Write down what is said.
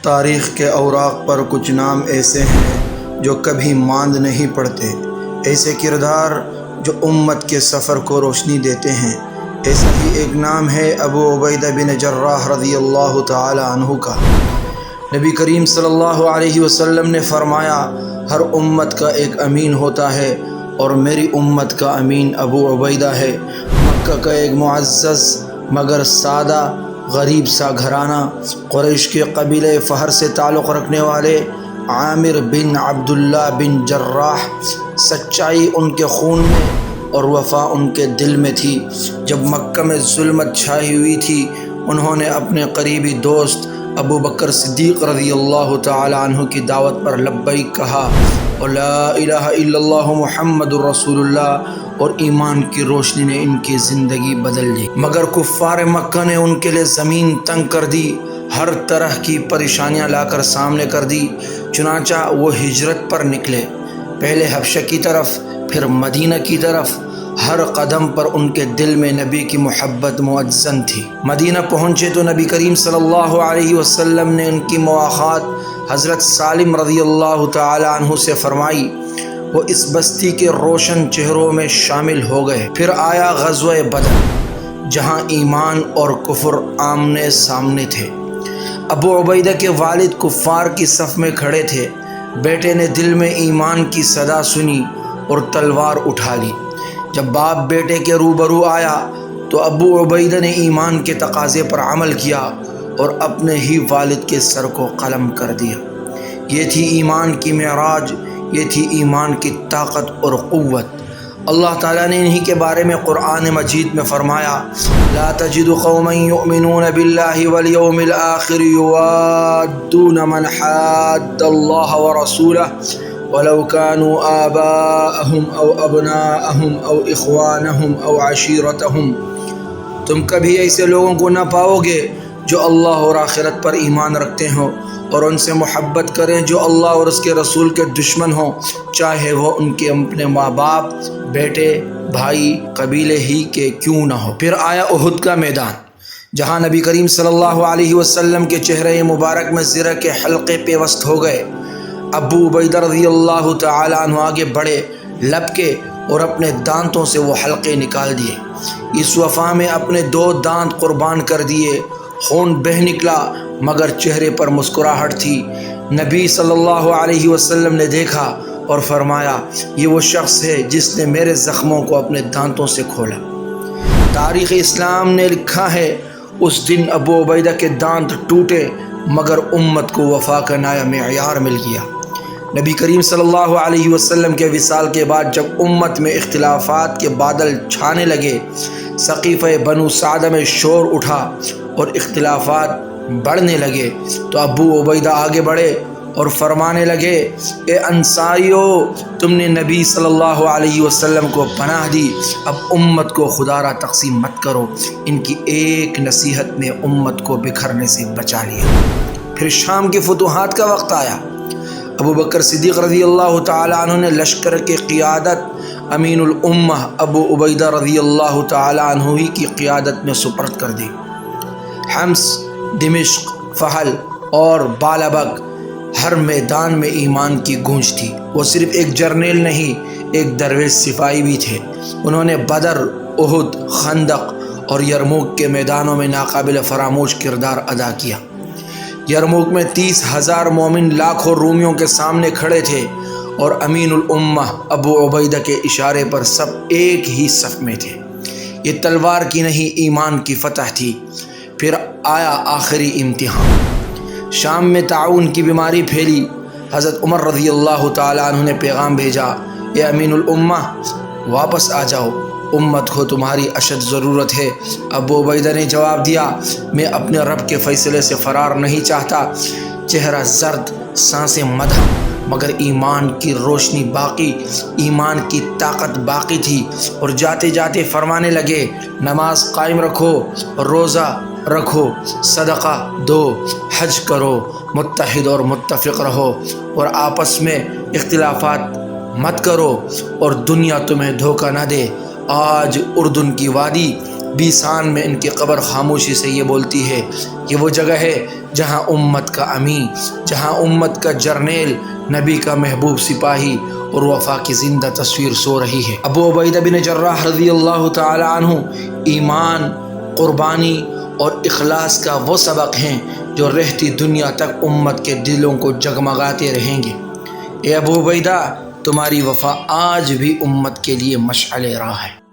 تاریخ کے اوراق پر کچھ نام ایسے ہیں جو کبھی ماند نہیں پڑتے، ایسے کردار جو امت کے سفر کو روشنی دیتے ہیں۔ ایسا ہی ایک نام ہے ابو عبیدہ بن جراح رضی اللہ تعالی عنہ کا۔ نبی کریم صلی اللہ علیہ وسلم نے فرمایا، ہر امت کا ایک امین ہوتا ہے اور میری امت کا امین ابو عبیدہ ہے۔ مکہ کا ایک معزز مگر سادہ غریب سا گھرانہ، قریش کے قبیلہ فہر سے تعلق رکھنے والے عامر بن عبداللہ بن جراح، سچائی ان کے خون میں اور وفا ان کے دل میں تھی۔ جب مکہ میں ظلمت چھائی ہوئی تھی، انہوں نے اپنے قریبی دوست ابو بکر صدیق رضی اللہ تعالی عنہ کی دعوت پر لبیک کہا اور لا الہ الا اللہ محمد الرسول اللہ، اور ایمان کی روشنی نے ان کی زندگی بدل دی۔ مگر کفار مکہ نے ان کے لیے زمین تنگ کر دی، ہر طرح کی پریشانیاں لا کر سامنے کر دی۔ چنانچہ وہ ہجرت پر نکلے، پہلے حبشہ کی طرف، پھر مدینہ کی طرف۔ ہر قدم پر ان کے دل میں نبی کی محبت مؤذن تھی۔ مدینہ پہنچے تو نبی کریم صلی اللہ علیہ وسلم نے ان کی مواخات حضرت سالم رضی اللہ تعالی عنہ سے فرمائی۔ وہ اس بستی کے روشن چہروں میں شامل ہو گئے۔ پھر آیا غزوہ بدر، جہاں ایمان اور کفر آمنے سامنے تھے۔ ابو عبیدہ کے والد کفار کی صف میں کھڑے تھے۔ بیٹے نے دل میں ایمان کی صدا سنی اور تلوار اٹھا لی۔ جب باپ بیٹے کے روبرو آیا تو ابو عبیدہ نے ایمان کے تقاضے پر عمل کیا اور اپنے ہی والد کے سر کو قلم کر دیا۔ یہ تھی ایمان کی معراج، یہ تھی ایمان کی طاقت اور قوت۔ اللہ تعالیٰ نے انہی کے بارے میں قرآن مجید میں فرمایا، لا تجد قوما یؤمنون باللہ والیوم الآخر یوادون من حاد اللہ ورسولہ ولو كانوا آباءهم أو أبناءهم أو إخوانهم أو عشيرتهم۔ تم کبھی ایسے لوگوں کو نہ پاؤ گے جو اللہ اور آخرت پر ایمان رکھتے ہوں اور ان سے محبت کریں جو اللہ اور اس کے رسول کے دشمن ہوں، چاہے وہ ان کے اپنے ماں باپ، بیٹے، بھائی، قبیلے ہی کے کیوں نہ ہو۔ پھر آیا احد کا میدان، جہاں نبی کریم صلی اللہ علیہ وسلم کے چہرے مبارک میں زرہ کے حلقے پیوست ہو گئے۔ ابو عبیدہ رضی اللہ تعالی عنہ آگے بڑھے، لپکے اور اپنے دانتوں سے وہ حلقے نکال دیے۔ اس وفا میں اپنے 2 دانت قربان کر دیے۔ خون بہہ نکلا مگر چہرے پر مسکراہٹ تھی۔ نبی صلی اللہ علیہ وسلم نے دیکھا اور فرمایا، یہ وہ شخص ہے جس نے میرے زخموں کو اپنے دانتوں سے کھولا۔ تاریخ اسلام نے لکھا ہے، اس دن ابو عبیدہ کے دانت ٹوٹے مگر امت کو وفا کا نیا معیار مل گیا۔ نبی کریم صلی اللہ علیہ وسلم کے وصال کے بعد جب امت میں اختلافات کے بادل چھانے لگے، سقیفہ بنو سعدہ میں شور اٹھا اور اختلافات بڑھنے لگے، تو ابو عبیدہ آگے بڑھے اور فرمانے لگے، اے انصاریو، تم نے نبی صلی اللہ علیہ وسلم کو پناہ دی، اب امت کو خدارہ تقسیم مت کرو۔ ان کی ایک نصیحت نے امت کو بکھرنے سے بچا لیا۔ پھر شام کی فتوحات کا وقت آیا۔ ابو بکر صدیق رضی اللہ تعالی عنہ نے لشکر کی قیادت امین الامہ ابو عبیدہ رضی اللہ تعالی عنہ ہی کی قیادت میں سپرد کر دی۔ حمص، دمشق، فحل اور بالابک، ہر میدان میں ایمان کی گونج تھی۔ وہ صرف ایک جرنیل نہیں، ایک درویش سپاہی بھی تھے۔ انہوں نے بدر، احد، خندق اور یرموک کے میدانوں میں ناقابل فراموش کردار ادا کیا۔ یرموک میں 30,000 مومن لاکھوں رومیوں کے سامنے کھڑے تھے اور امین الامہ ابو عبیدہ کے اشارے پر سب ایک ہی صف میں تھے۔ یہ تلوار کی نہیں، ایمان کی فتح تھی۔ پھر آیا آخری امتحان۔ شام میں طاعون کی بیماری پھیلی۔ حضرت عمر رضی اللہ تعالی عنہ نے پیغام بھیجا، اے امین الامہ، واپس آ جاؤ، امت کو تمہاری اشد ضرورت ہے۔ ابو عبیدہ نے جواب دیا، میں اپنے رب کے فیصلے سے فرار نہیں چاہتا۔ چہرہ زرد، سانسیں مدھم، مگر ایمان کی روشنی باقی، ایمان کی طاقت باقی تھی۔ اور جاتے جاتے فرمانے لگے، نماز قائم رکھو، روزہ رکھو، صدقہ دو، حج کرو، متحد اور متفق رہو اور آپس میں اختلافات مت کرو اور دنیا تمہیں دھوکہ نہ دے۔ آج اردن کی وادی بیسان میں ان کی قبر خاموشی سے یہ بولتی ہے کہ وہ جگہ ہے جہاں امت کا امین، جہاں امت کا جرنیل، نبی کا محبوب سپاہی اور وفا کی زندہ تصویر سو رہی ہے۔ ابو عبیدہ بن جراح رضی اللہ تعالی عنہ ایمان، قربانی اور اخلاص کا وہ سبق ہیں جو رہتی دنیا تک امت کے دلوں کو جگمگاتے رہیں گے۔ اے ابو عبیدہ، تمہاری وفا آج بھی امت کے لیے مشعل راہ ہے۔